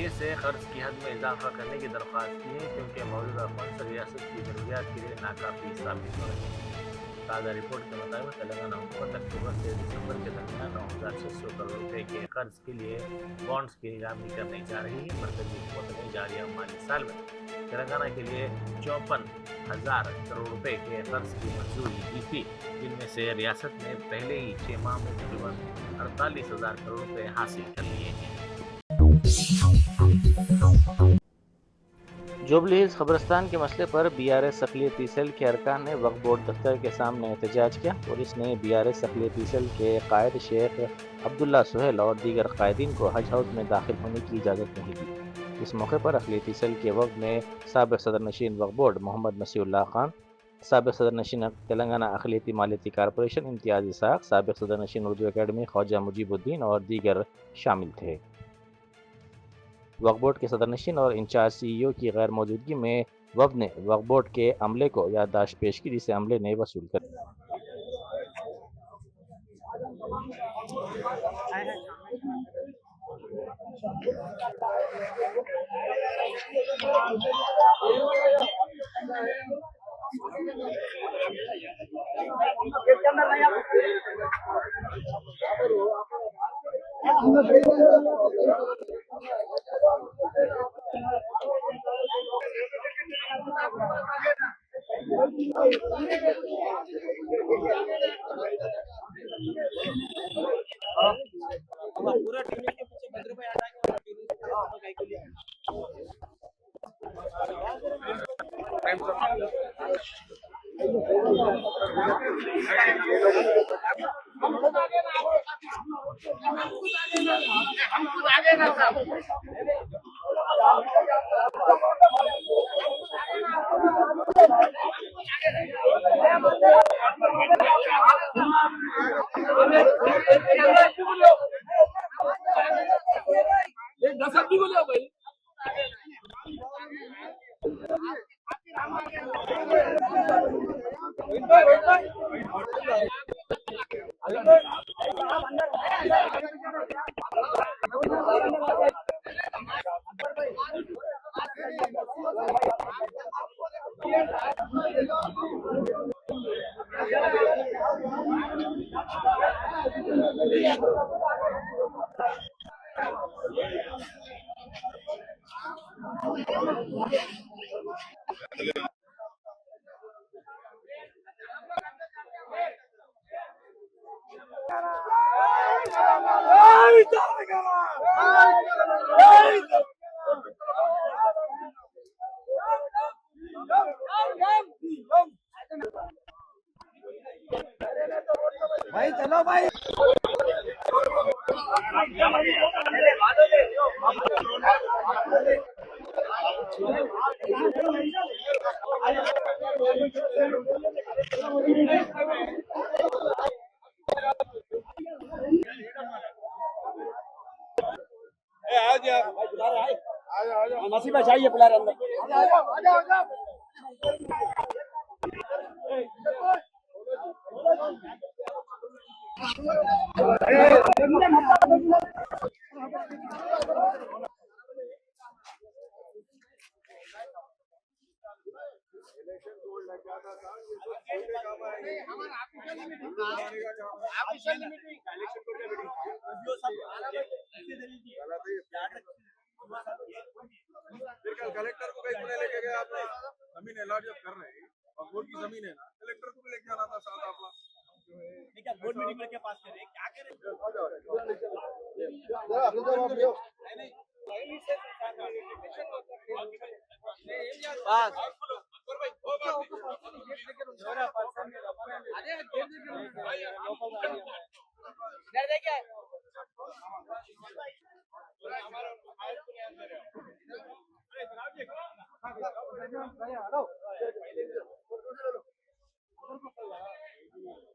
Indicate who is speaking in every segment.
Speaker 1: BA سے قرض کی حد میں اضافہ کرنے کی درخواست کی ہے کیونکہ موجودہ فنڈز ریاست کی ضروریات کے لیے ناکافی ثابت ہو رہے ہیں۔ تازہ رپورٹ کے مطابق تلنگانہ حکومت اکتوبر سے دسمبر کے درمیان 9,600 کروڑ روپے کے قرض کے لیے بانڈز کی نیلامی کرنے جا رہی ہے۔ مرکزی حکومت نے جاریہ مالی سال میں تلنگانہ کے لیے 54,000 کروڑ روپے کے قرض کی منظوری دی تھی، جن میں سے ریاست نے پہلے ہی 6 ماہ میں تقریباً 48,000 کروڑ روپے حاصل کر لیے ہیں۔
Speaker 2: جوبلی ہلز قبرستان کے مسئلے پر BRS اقلیتی سیل کے ارکان نے وقف بورڈ دفتر کے سامنے احتجاج کیا۔ پولیس نے BRS اقلیتی سیل کے قائد شیخ عبداللہ سہیل اور دیگر قائدین کو حج ہاؤس میں داخل ہونے کی اجازت نہیں دی۔ اس موقع پر اقلیتی سیل کے وفد میں سابق صدر نشین وقف بورڈ محمد مسیح اللہ خان، سابق صدر نشین تلنگانہ اقلیتی مالیاتی کارپوریشن امتیاز اسحاق، سابق صدر نشین اردو اکیڈمی خواجہ مجیب الدین اور دیگر شامل تھے۔ وقف بورڈ کے صدر نشین اور انچارج CEO کی غیر موجودگی میں وفد نے وقف بورڈ کے عملے کو یادداشت پیش کی، جسے عملے نے وصول کر
Speaker 3: کلیکٹر کو کہیں لے کے گیا آپ نے زمین الاٹ جب کر رہے ہیں اور بورڈ کی زمین ہے نا، کلیکٹر کو بھی لے کے آنا تھا ساتھ آپ بورڈ میٹنگ کے پاس کریں کیا کریں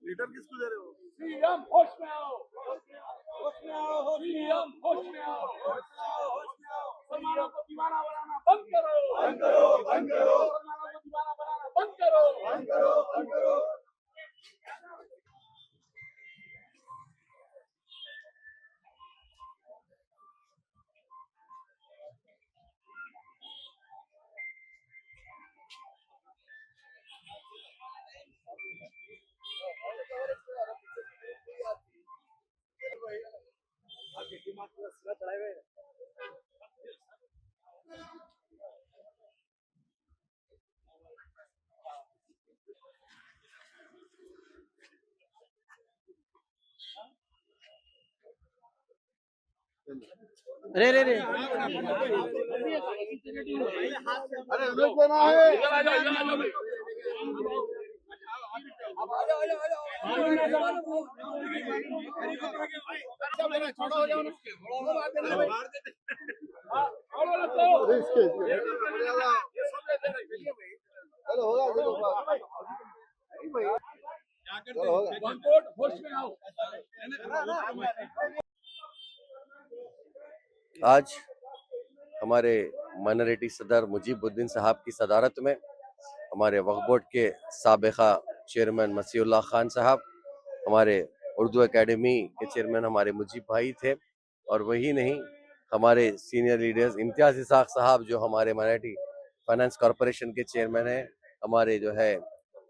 Speaker 3: لیڈر کس کو دے رہے ہو؟ CM ہوش میں آؤ، ہوش میں آؤ، CM ہوش میں آؤ، مسلمانوں کو دیوانہ بنانا بند کرو، بند کرو، بند کرو، مسلمانوں کو دیوانہ بنانا بند کرو، بند کرو، بند کرو۔
Speaker 4: रे रे रे
Speaker 3: अरे रुक जाना है
Speaker 5: आज हमारे माइनॉरिटी सदर मुजीबुद्दीन साहब की सदारत में हमारे वक्फ बोर्ड के साबिका चेयरमैन मसीहुल्लाह खान साहब, हमारे उर्दू एकेडमी के चेयरमैन हमारे मुजीब भाई थे, और वही नहीं हमारे सीनियर लीडर्स इम्तियाज़ इसाक साहब जो हमारे माइनॉरिटी फाइनेंस कॉरपोरेशन के चेयरमैन हैं, हमारे जो है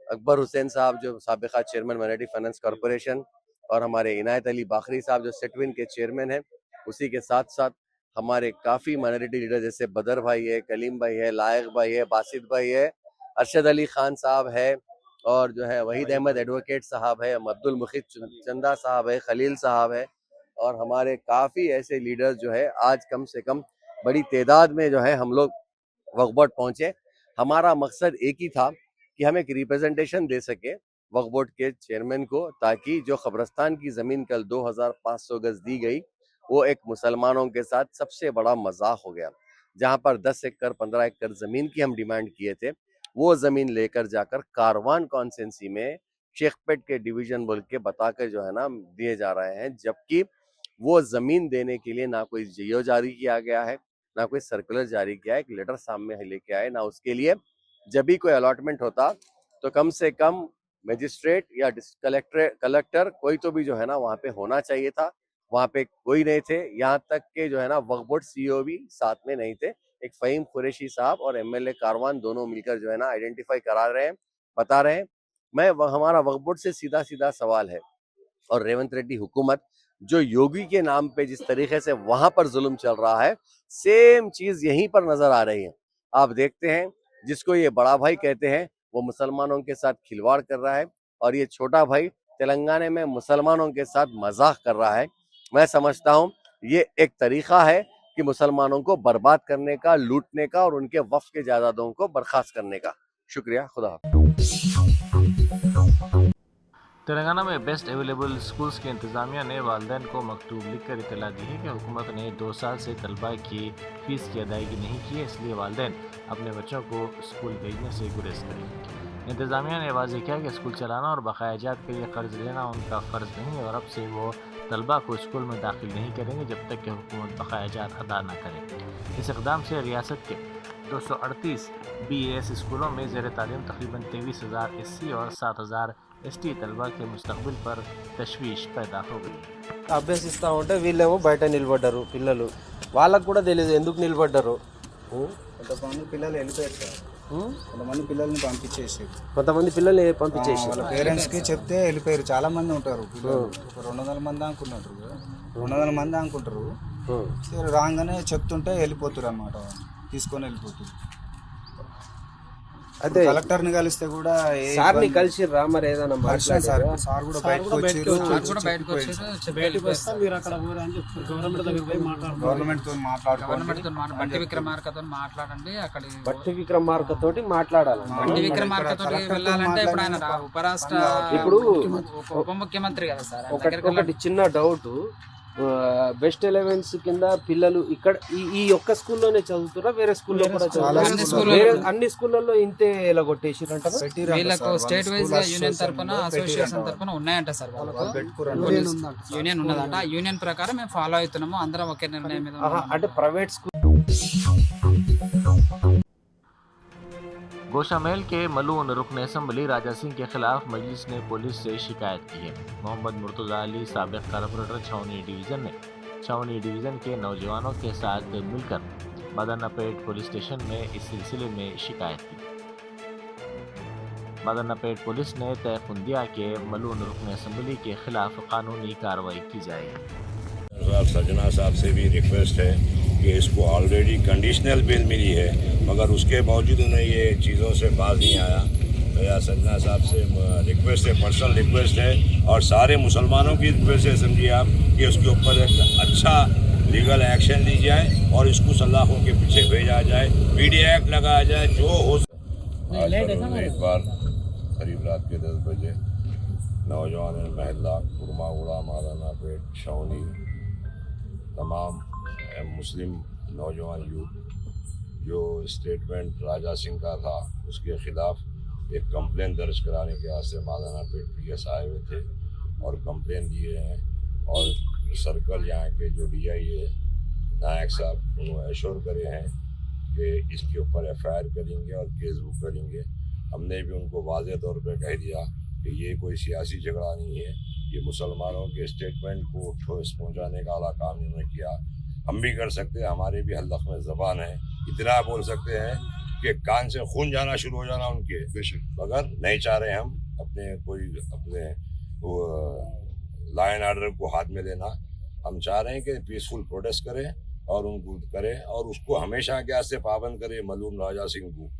Speaker 5: अकबर हुसैन साहब जो साबिका चेयरमैन माइनॉरिटी फाइनेंस कॉरपोरेशन, और हमारे इनायत अली बाखरी साहब जो सेटविन के चेयरमैन हैं। उसी के साथ साथ हमारे काफ़ी माइनॉरिटी लीडर जैसे बदर भाई है, कलीम भाई है, लायक भाई है, बासित भाई है, अरशद अली खान साहब है, और जो है वहीद अहमद एडवोकेट साहब है, अब्दुल मुखिद चंदा साहब है, खलील साहब है, और हमारे काफ़ी ऐसे लीडर्स जो है आज कम से कम बड़ी तादाद में जो है हम लोग वक्फ बोर्ड पहुँचे। हमारा मकसद एक ही था कि हम एक रिप्रेजेंटेशन दे सके वक्फ बोर्ड के चेयरमैन को, ताकि जो खबरस्तान की ज़मीन कल 2500 गज़ दी गई वो एक मुसलमानों के साथ सबसे बड़ा मजाक हो गया। जहाँ पर 10 एकड़ 15 एकड़ ज़मीन की हम डिमांड किए थे, वो ज़मीन लेकर जाकर कारवान कॉन्सेंसी में शेखपेट के डिवीज़न बोल के बताकर जो है ना दिए जा रहे हैं, जबकि वो ज़मीन देने के लिए ना कोई जीओ जारी किया गया है, ना कोई सर्कुलर जारी किया है, एक लेटर सामने लेके आए ना। उसके लिए जब भी कोई अलॉटमेंट होता तो कम से कम मजिस्ट्रेट या कलेक्टर कोई तो भी जो है ना वहाँ पे होना चाहिए था। वहाँ पे कोई नहीं थे, यहाँ तक के जो है ना वक्फ बोर्ड सीईओ भी साथ में नहीं थे। एक फ़हीम कुरैशी साहब और एमएलए कारवान दोनों मिलकर जो है ना आइडेंटिफाई करा रहे हैं, बता रहे हैं। हमारा वक्फ बोर्ड से सीधा सीधा सवाल है, और रेवंत रेड्डी हुकूमत जो योगी के नाम पे जिस तरीके से वहाँ पर जुल्म चल रहा है, सेम चीज़ यहीं पर नज़र आ रही है। आप देखते हैं जिसको ये बड़ा भाई कहते हैं वो मुसलमानों के साथ खिलवाड़ कर रहा है, और ये छोटा भाई तेलंगाना में मुसलमानों के साथ मजाक कर रहा है। मैं समझता हूँ ये एक तरीका है कि मुसलमानों को बर्बाद करने का, लूटने का, और उनके वक्फ के जायदादों को बर्खास्त करने का। शुक्रिया, खुदा।
Speaker 2: तेलंगाना में बेस्ट अवेलेबल स्कूल्स के इंतजामिया ने वालिदैन को मकतूब लिखकर इतला दी है कि हुकूमत ने 2 साल से तलबा की फ़ीस की अदायगी नहीं की है, इसलिए वालिदैन अपने बच्चों को स्कूल भेजने से गुरेज करें। इंतजामिया ने वाज़ेह किया कि स्कूल चलाना और बकायाजात के लिए कर्ज लेना उनका फ़र्ज़ नहीं है, और अब से वो तलबा को स्कूल में दाखिल नहीं करेंगे जब तक कि हुकूमत बकायाजात अदा न करे। इस इक़दाम से रियासत के 238 BAS स्कूलों में ज़ेर तालीम तकरीबन 23,000 SC और 7,000 ST तलबा के मुस्तक़बिल पर तशवीश पैदा हो गई।
Speaker 4: అభ్యసిస్తూ ఉంటే వీళ్ళేమో బయట నిలబడ్డారు పిల్లలు, వాళ్ళకు కూడా తెలియదు ఎందుకు నిలబడ్డారు.
Speaker 6: కొంతమంది పిల్లలు వెళ్ళిపోయారు సార్, కొంతమంది పిల్లల్ని పంపించేసి
Speaker 4: కొంతమంది పిల్లల్ని పంపించేసి
Speaker 6: వాళ్ళ పేరెంట్స్కి చెప్తే వెళ్ళిపోయారు. చాలా మంది ఉంటారు పిల్లలు, ఒక 200 మంది అనుకున్నారు, 200 మంది అనుకుంటారు. రాగానే చెప్తుంటే వెళ్ళిపోతారు అన్నమాట, తీసుకొని వెళ్ళిపోతారు.
Speaker 4: అదే
Speaker 6: కలెక్టర్ని కలిస్తే కూడా
Speaker 4: సార్ని కలిసి రా మరి ఏదైనా
Speaker 6: సార్ కూడా బయటకు వచ్చారు. గవర్నమెంట్ తో
Speaker 7: బట్టి మాట్లాడండి. అక్కడ
Speaker 4: బట్టి విక్రమార్కతోటి మాట్లాడాలి.
Speaker 7: బట్టి విక్రమార్కతోటి వెళ్ళాలంటే ఇప్పుడు ఆయన ఉపరాష్ట్ర
Speaker 4: ఇప్పుడు
Speaker 7: ఉప ముఖ్యమంత్రి కదా సార్.
Speaker 4: ఒకటి చిన్న డౌట్, బెస్ట్ 11 కింద పిల్లలు ఇక్కడ ఈ ఒక్క స్కూల్లోనే చదువుతారా, వేరే స్కూల్లో కూడా చదువుతారా? అన్ని స్కూళ్ళల్లో ఇంతే ఇలా కొట్టేసిరంట.
Speaker 7: వీళ్ళకు స్టేట్ వైజ్ గా యూనియన్ తరఫున, అసోసియేషన్ తరఫున ఉన్నాయంట సార్. యూనియన్ ఉన్నదంట. ఆ యూనియన్ ప్రకారం మేము ఫాలో అవుతున్నాము, అందరం ఒకే నిర్ణయం మీద.
Speaker 4: అంటే ప్రైవేట్ స్కూల్
Speaker 2: गोशामेल के मलून रुकन असम्बली राजा सिंह के खिलाफ मजलिस ने पुलिस से शिकायत की है। मोहम्मद मुर्तज़ा अली साबिक़ कारपोरेटर छावनी डिवीज़न ने छावनी डिवीज़न के नौजवानों के साथ मिलकर मदनापेट पुलिस स्टेशन में इस सिलसिले में शिकायत की। मदनापेट पुलिस ने तयखुंदिया के मलून रुकन असम्बली के खिलाफ कानूनी कार्रवाई की जाएगी।
Speaker 8: सजना साहब से भी रिक्वेस्ट है कि इसको ऑलरेडी कंडीशनल बेल मिली है, मगर उसके बावजूद उन्हें ये चीज़ों से बाज नहीं आया। मेरा सजना साहब से रिक्वेस्ट है, पर्सनल रिक्वेस्ट है, और सारे मुसलमानों की रिक्वेस्ट है, समझिए आप, कि उसके ऊपर एक अच्छा लीगल एक्शन ली जाए और इसको सलाखों के पीछे भेजा जाए, मीडिया एक्ट लगाया जाए, जो हो। आज एक बार करीब रात के 10 बजे नौजवान महला कुरमागुड़ा मादाना पेट शाउनी तमाम मुस्लिम नौजवान यूथ जो स्टेटमेंट राजा सिंह का था उसके ख़िलाफ़ एक कंप्लेन दर्ज कराने के वास्ते मादाना पेट PS आए हुए थे और कंप्लेन दिए हैं। और सर्कल यहाँ के जो DI है नायक साहब उन्होंने एश्योर करे हैं कि इसके ऊपर FIR करेंगे और केस बुक करेंगे। हमने भी उनको वाज़ेह तौर पे कह दिया कि ये कोई सियासी झगड़ा नहीं है, ये मुसलमानों के स्टेटमेंट को ठोस पहुँचाने का वाला काम इन्होंने किया। हम भी कर सकते हैं, हमारे भी हल्लक़ में ज़बान है, इतना बोल सकते हैं कि कान से खून जाना शुरू हो जाना उनके, मगर नहीं चाह रहे हम अपने वो लॉ एंड ऑर्डर को हाथ में लेना। हम चाह रहे हैं कि पीसफुल प्रोटेस्ट करें और उनको करें और उसको हमेशा क्या से पाबंद करें मलूम राजा सिंह को,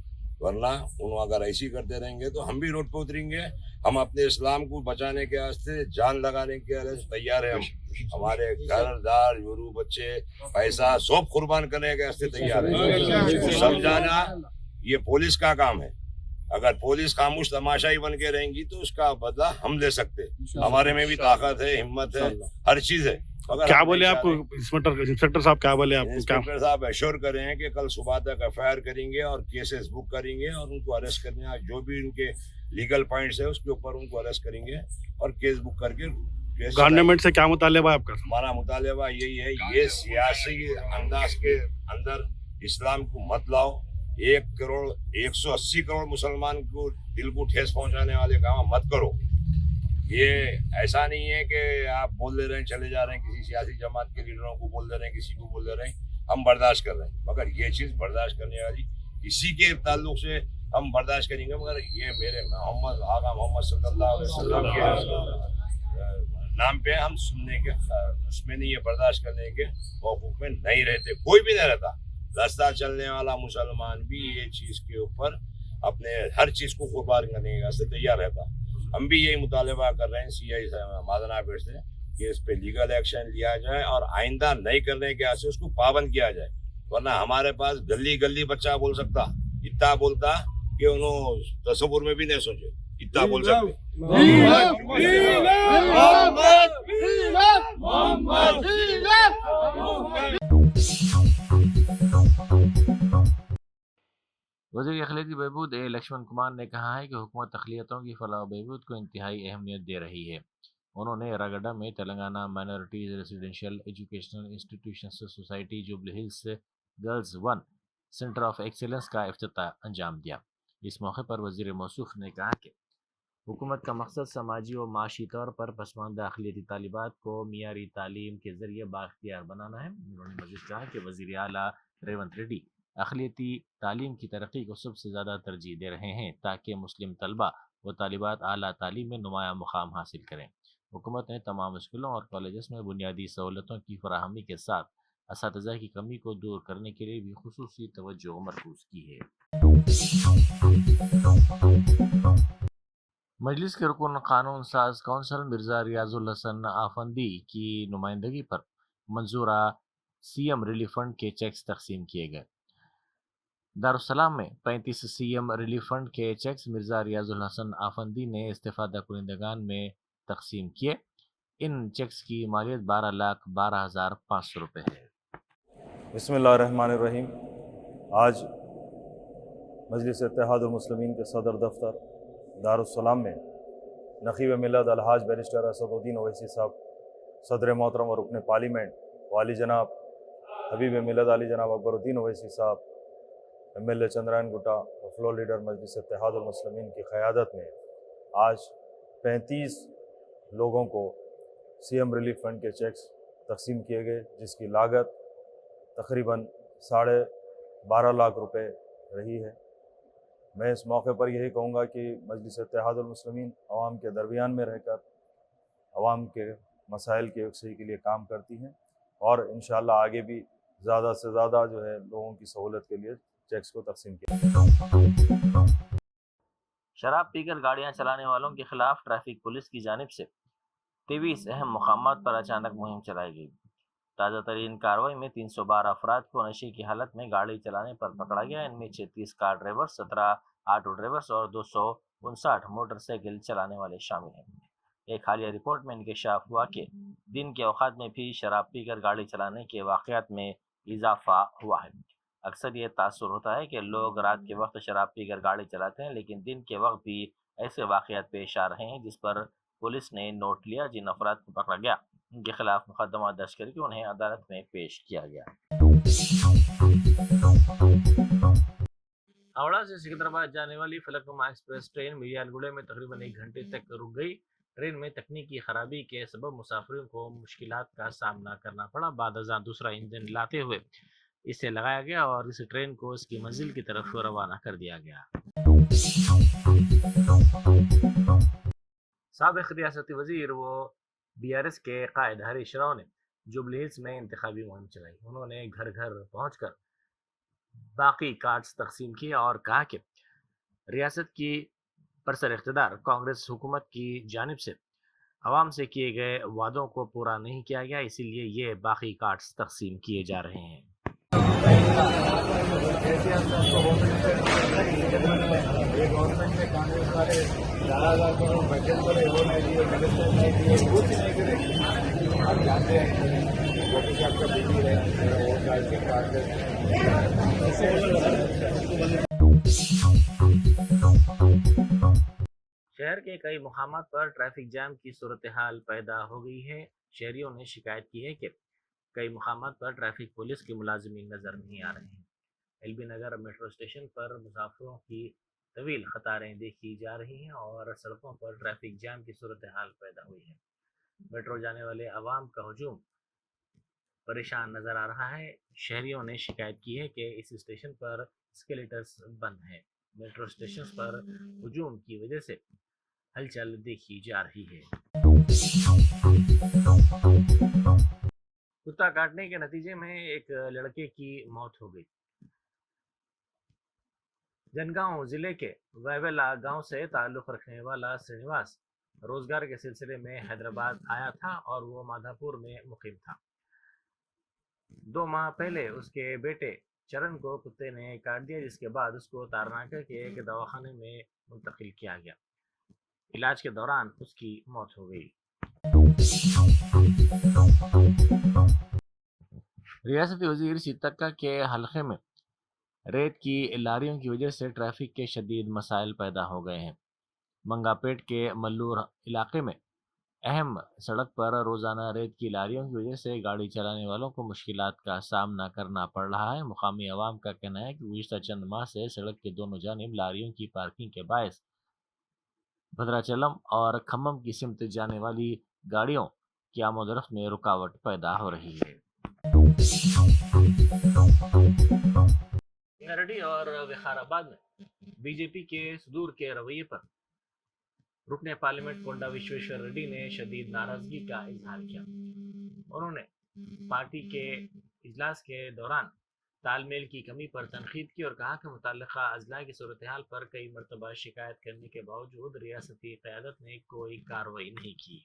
Speaker 8: वरना उन्होंने अगर ऐसी करते रहेंगे तो हम भी रोड पे उतरेंगे। हम अपने इस्लाम को बचाने के वास्ते जान लगाने के लिए तैयार हैं। हमारे घर दार यूरू बच्चे पैसा सब कुर्बान करने के वास्ते तैयार हैं। समझाना ये पुलिस का काम है। अगर पुलिस खामोश तमाशाई बन के रहेंगी तो उसका बदला हम ले सकते। हमारे में भी ताकत है, हिम्मत है, हर चीज है।
Speaker 9: क्या बोले आपको इंस्पेक्टर साहब, क्या बोले आपको?
Speaker 8: इंस्पेक्टर साहब एश्योर करें हैं कि कल सुबह तक FIR करेंगे और केसेस बुक करेंगे और उनको अरेस्ट करने जो भी उनके लीगल पॉइंट्स है उसके ऊपर उनको अरेस्ट करेंगे और केस बुक करके।
Speaker 9: गवर्नमेंट से क्या मुतालेबा है आपका?
Speaker 8: हमारा मुतालेबा यही है, ये सियासी अंदाज के अंदर इस्लाम को मत लाओ। 180 करोड़ मुसलमान को दिल को ठेस पहुंचाने वाले काम मत करो। ये ऐसा नहीं है कि आप बोल दे रहे हैं चले जा रहे हैं, किसी सियासी जमात के लीडरों को बोल दे रहे हैं, किसी को बोल दे रहे हैं, हम बर्दाश्त कर रहे हैं। मगर ये चीज़ बर्दाश्त करने वाली किसी के ताल्लुक से हम बर्दाश्त करेंगे, मगर ये मेरे मोहम्मद सल्लल्लाहु अलैहि वसल्लम के नाम पे हम सुनने के उसमें नहीं, ये बर्दाश्त करने के मौक़िफ़ में नहीं रहते। कोई भी नहीं रहता। रास्ता चलने वाला मुसलमान भी ये चीज़ के ऊपर अपने हर चीज़ को कुर्बान करने के वास्ते तैयार रहता। हम भी यही मुतालबा कर रहे हैं CI मादाना पेट से कि इस पे लीगल एक्शन लिया जाए और आइंदा नहीं करने के वास्ते उसको पाबंद किया जाए। वरना हमारे पास गली गली बच्चा बोल सकता, इतना बोलता कि उन्होंने तस्वुर में भी नहीं सोचे, इतना बोल सकते।
Speaker 2: वज़ीर अखिलती बहबूद लक्ष्मण कुमार ने कहा है कि हुकूमत अक़लियतों की फलाह बहबूद को इंतहाई अहमियत दे रही है। उन्होंने रागड़ा में Telangana minorities residential educational institution society jubilee hills girls 1 centre of excellence का इफ्तिताह अंजाम दिया। इस मौके पर वज़ीर मौसूफ ने कहा कि हुकूमत का मकसद समाजी और माशी तौर पर पसमानदा अक़लियती तालिबात को मियारी तालीम के ज़रिए बाख्तियार बनाना है। उन्होंने मज़ीद कहा कि वज़ीर आला रेवंत रेड्डी अक़लियती तालीम की तरक्की को सबसे ज़्यादा तरजीह दे रहे हैं ताकि मुस्लिम तलबा व तालिबात आला तालीम में नुमाया मुकाम हासिल करें। हुकूमत ने तमाम स्कूलों और कॉलेजेस में बुनियादी सहूलतों की फराहमी के साथ असातिज़ा की कमी को दूर करने के लिए भी खुसूसी तवज्जो मरकूज़ की है। मजलिस के रुकन कानून साज कौंसल मिर्ज़ा रियाजुल हसन आफंदी की नुमाइंदगी पर मंजूरा CM रिलीफ फंड के चेक्स तकसीम किए गए। दारुस्सलाम में 35 CM रिलीफ फंड के चेक्स मिर्ज़ा रियाजुल हसन आफंदी ने इस्तेफादा कुनिंदगान में तकसीम किए। इन चेक्स की मालियत 12,12,500 रुपये है।
Speaker 10: बिस्मिल्लाहिर्रहमानिर्रहीम। आज मजलिस इत्तेहादुल मुस्लिमीन के सदर दफ्तर दारुस्सलाम में नक़ीब मिल्लत अलहाज बैरिस्टर असदुद्दीन ओवैसी साहब, सदर मोहतरम और रुकन पार्लिमेंट वाली जनाब हबीब मिल्लत अली जनाब अकबरुद्दीन ओवैसी साहब, MLA चंद्रायन गुट्टा और फ्लोर लीडर मजलिस इत्तेहादुल मुस्लिमीन की क़यादत में आज 35 लोगों को CM रिलीफ फंड के चेक्स तकसीम किए गए, जिसकी लागत तकरीबन 12.5 लाख रुपए रही है। मैं इस मौके पर यही कहूँगा कि मजलिस इत्तेहादुल मुस्लिमीन अवाम के दरमियान में रहकर अवाम के मसाइल के यकसई के लिए काम करती हैं और इंशाअल्लाह आगे भी ज़्यादा से ज़्यादा जो है लोगों की सहूलत के लिए चेक्स को तकसीम किया।
Speaker 2: शराब पीकर गाड़ियां चलाने वालों के खिलाफ ट्रैफिक पुलिस की जानिब से 23 अहम मुकामात पर अचानक मुहिम चलाई गई। ताज़ा तरीन कार्रवाई में 312 अफराद को नशे की हालत में गाड़ी चलाने पर पकड़ा गया। इनमें 36 कार ड्राइवर, 17 ऑटो ड्राइवर्स और 259 मोटरसाइकिल चलाने वाले शामिल हैं। एक हालिया रिपोर्ट में इंकशाफ हुआ कि दिन के औकात में भी शराब पीकर गाड़ी चलाने के वाक़यात में इजाफा हुआ है। अक्सर ये तासुर होता है कि लोग रात के वक्त शराब पीकर गाड़ी चलाते हैं, लेकिन दिन के वक्त भी ऐसे वाक़यात पेश आ रहे हैं जिस पर पुलिस ने नोट लिया। जिन अफराद को पकड़ा गया उनके खिलाफ मुकदमा दर्ज करके उन्हें अदालत में पेश किया गया। हावड़ा से सिकंदराबाद जाने वाली फलकनुमा एक्सप्रेस ट्रेन मियालगुड़े में तकरीबन 1 घंटे तक रुक गई। ट्रेन में तकनीकी खराबी के सबब मुसाफिरों को मुश्किलात का सामना करना पड़ा। बाद अज़ां दूसरा इंजन लाते हुए इसे लगाया गया और इस ट्रेन को इसकी मंजिल की तरफ रवाना कर दिया गया। साबिक़ रियासती वज़ीर व BRS के कायद हरीश राव ने जुबली हिल्स में इंतखाबी मुहिम चलाई। उन्होंने घर घर पहुंचकर बाकी कार्ड्स तकसीम किए और कहा कि रियासत की बरसर इख्तिदार कांग्रेस हुकूमत की जानिब से अवाम से किए गए वादों को पूरा नहीं किया गया, इसीलिए ये बाकी कार्ड्स तकसीम किए जा रहे हैं। शहर के कई मुकामात पर ट्रैफिक जाम की सूरत हाल पैदा हो गई है। शहरियों ने शिकायत की है कि कई मुकामात पर ट्रैफिक पुलिस के मुलाजिमीन नजर नहीं आ रहे हैं। LB नगर मेट्रो स्टेशन पर मुसाफिरों की तवील कतारें देखी जा रही हैं और सड़कों पर ट्रैफिक जाम की सूरत हाल पैदा हुई है। मेट्रो जाने वाले अवाम का हुजूम परेशान नजर आ रहा है। शहरियों ने शिकायत की है कि इस स्टेशन पर एस्केलेटर्स बंद हैं। मेट्रो स्टेशन पर हुजूम की वजह से हलचल देखी जा रही है। कुत्ता काटने के नतीजे में एक लड़के की मौत हो गई। जनगांव जिले के वैवेला गांव से ताल्लुक रखने वाला श्रीनिवास रोजगार के सिलसिले में हैदराबाद आया था और वो माधापुर में मुकीम था। 2 माह पहले उसके बेटे चरण को कुत्ते ने काट दिया, जिसके बाद उसको तारनाका के एक दवाखाने में मुंतकिल किया गया। इलाज के दौरान उसकी मौत हो गई। रियासती वजीर सीतक्का के हलके में रेत की लारियों की वजह से ट्रैफिक के शदीद मसाइल पैदा हो गए हैं। मंगापेट के मल्लूर इलाके में अहम सड़क पर रोज़ाना रेत की लारियों की वजह से गाड़ी चलाने वालों को मुश्किलात का सामना करना पड़ रहा है। मुकामी अवाम का कहना है कि गुज़िश्ता चंद माह से सड़क के दोनों जानिब लारियों की पार्किंग के बायस भद्राचलम और खम्मम की सिमत जाने वाली गाड़ियों की आमोदरफ्त में रुकावट पैदा हो रही है। रेड्डी और विकाराबाद में बीजेपी के सुदूर के रवैये पर रुकने पार्लियामेंट कोंडा विश्वेश्वर रेड्डी ने शदीद नाराजगी का इजहार किया। उन्होंने पार्टी के इजलास के दौरान तालमेल की कमी पर तनकीद की और कहा कि मुतल्लिका अजला की सूरत हाल पर कई मरतबा शिकायत करने के बावजूद रियासती क़यादत ने कोई कार्रवाई नहीं की।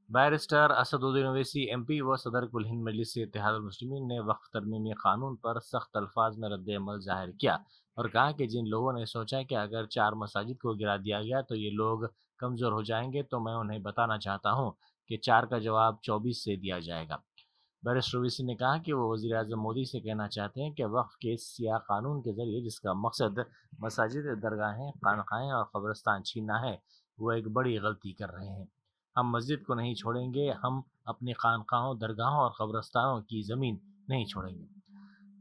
Speaker 2: बैरिस्टर असदुद्दीन ओवैसी MP व सदर कुल हिंद मजलिस इत्तेहाद मुस्लिमीन ने वक्फ तरमीमी कानून पर सख्त अल्फाज में रद्द अमल जाहिर किया और कहा कि जिन लोगों ने सोचा कि अगर 4 मसाजिद को गिरा दिया गया तो ये लोग कमज़ोर हो जाएंगे, तो मैं उन्हें बताना चाहता हूँ कि 4 का जवाब 24 से दिया जाएगा। बैरिस्टर ओवैसी ने कहा कि वो वज़ीर आज़म मोदी से कहना चाहते हैं कि वक्फ के सियाह कानून के ज़रिए जिसका मकसद मसाजिद, दरगाहें, खानकाहें और कब्रिस्तान छीनना है, वो एक बड़ी गलती कर रहे हैं। हम मस्जिद को नहीं छोड़ेंगे, हम अपनी खानकाहों, दरगाहों और कब्रिस्तानों की ज़मीन नहीं छोड़ेंगे।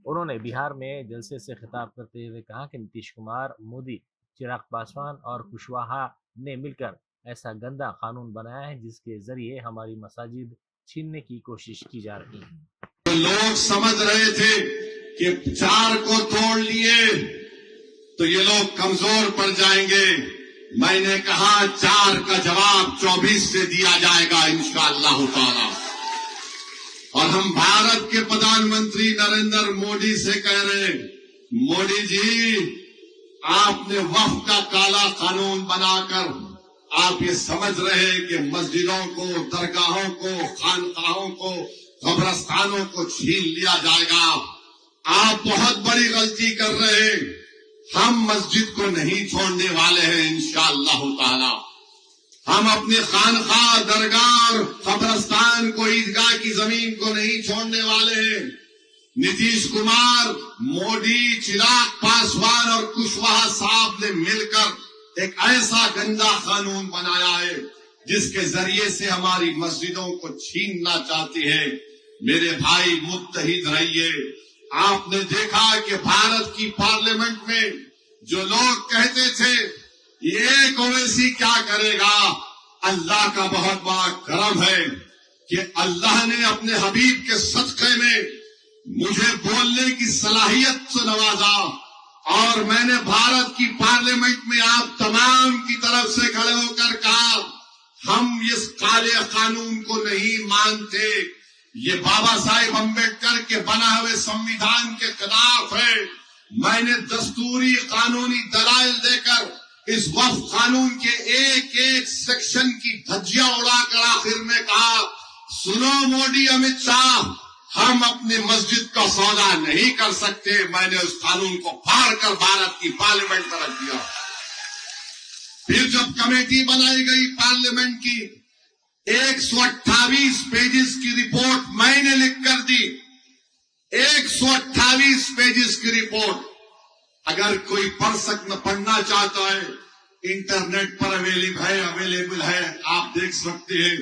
Speaker 2: उन्होंने बिहार में जलसे से खिताब करते हुए कहा कि नीतीश कुमार, मोदी, चिराग पासवान और कुशवाहा ने मिलकर ऐसा गंदा कानून बनाया है जिसके ज़रिए हमारी मसाजिद छीनने की कोशिश की जा रही है।
Speaker 11: लोग समझ रहे थे कि 4 को तोड़ लिए तो ये लोग कमजोर पड़ जाएंगे। मैंने कहा 4 का जवाब 24 से दिया जाएगा इंशाअल्लाह ताला। और हम भारत के प्रधानमंत्री नरेंद्र मोदी से कह रहे हैं, मोदी जी, आपने वक्फ का काला कानून बनाकर आप ये समझ रहे हैं कि मस्जिदों को, दरगाहों को, खानकाहों को, कब्रस्तानों को छीन लिया जाएगा। आप बहुत बड़ी गलती कर रहे हैं। हम मस्जिद को नहीं छोड़ने वाले हैं इंशाअल्लाह ताला। हम अपने खानखा, दरगाह और कब्रस्तान को, ईदगाह की जमीन को नहीं छोड़ने वाले हैं। नीतीश कुमार, मोदी, चिराग पासवान और कुशवाहा साहब ने मिलकर एक ऐसा गंदा कानून बनाया है जिसके जरिए से हमारी मस्जिदों को छीनना चाहती है। मेरे भाई, मुत्तहिद रहिए। आपने देखा कि भारत की पार्लियामेंट में जो लोग कहते थे ये ओवैसी क्या करेगा, अल्लाह का बहुत बड़ा करम है कि अल्लाह ने अपने हबीब के सदक़े में मुझे बोलने की सलाहियत से नवाजा और मैंने भारत की पार्लियामेंट में आप तमाम की तरफ से खड़े होकर कहा हम इस काले कानून को नहीं मानते, ये बाबा साहेब अम्बेडकर के बना हुए संविधान के खिलाफ है। मैंने दस्तूरी कानूनी दलाइल देकर इस वक्फ कानून के एक एक सेक्शन की धज्जियां उड़ाकर आखिर में कहा, सुनो मोदी, अमित शाह, हम अपनी मस्जिद का सौदा नहीं कर सकते। मैंने उस कानून को फाड़ कर भारत की पार्लियामेंट में रख दिया। फिर जब कमेटी बनाई गई पार्लियामेंट की, 128 पेजेस की रिपोर्ट मैंने लिख कर दी। 128 पेजेस की रिपोर्ट। अगर कोई पढ़ना चाहता है, इंटरनेट पर अवेलेबल है, आप देख सकते हैं।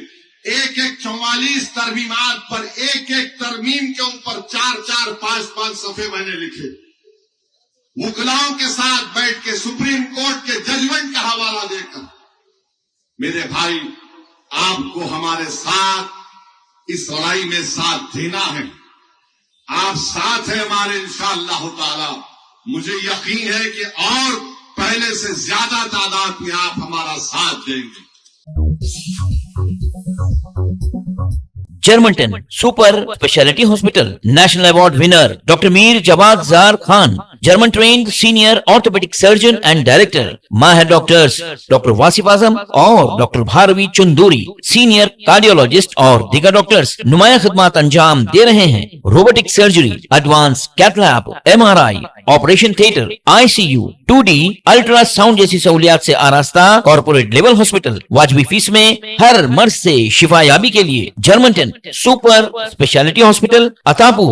Speaker 11: एक 44 तरमीमात पर एक तरमीम के ऊपर 4-4, 5-5 सफे मैंने लिखे। मुकलाओं के साथ बैठ के सुप्रीम कोर्ट के जजमेंट का हवाला देकर। मेरे भाई, आपको हमारे साथ इस लड़ाई में साथ देना है। आप साथ हैं हमारे इंशाअल्लाह ताला। मुझे यकीन है कि और पहले से ज्यादा तादाद में आप हमारा साथ देंगे।
Speaker 12: Germanten super speciality hospital, national award winner doctor Mir Jawad Zar Khan, German trained senior orthopaedic surgeon and director, माहिर डॉक्टर्स डॉक्टर वासिफ आजम और doctor Bharvi Chanduri, senior cardiologist और दीगर डॉक्टर्स नुमाया खिदमत अंजाम दे रहे हैं। Robotic surgery, advance cath lab, MRI, operation theatre, ICU, 2D ultrasound जैसी सहूलियात से आरास्ता कॉर्पोरेट लेवल हॉस्पिटल। वाजबी फीस में हर मर्ज से शिफायाबी के लिए Germanton super speciality hospital, Attapur.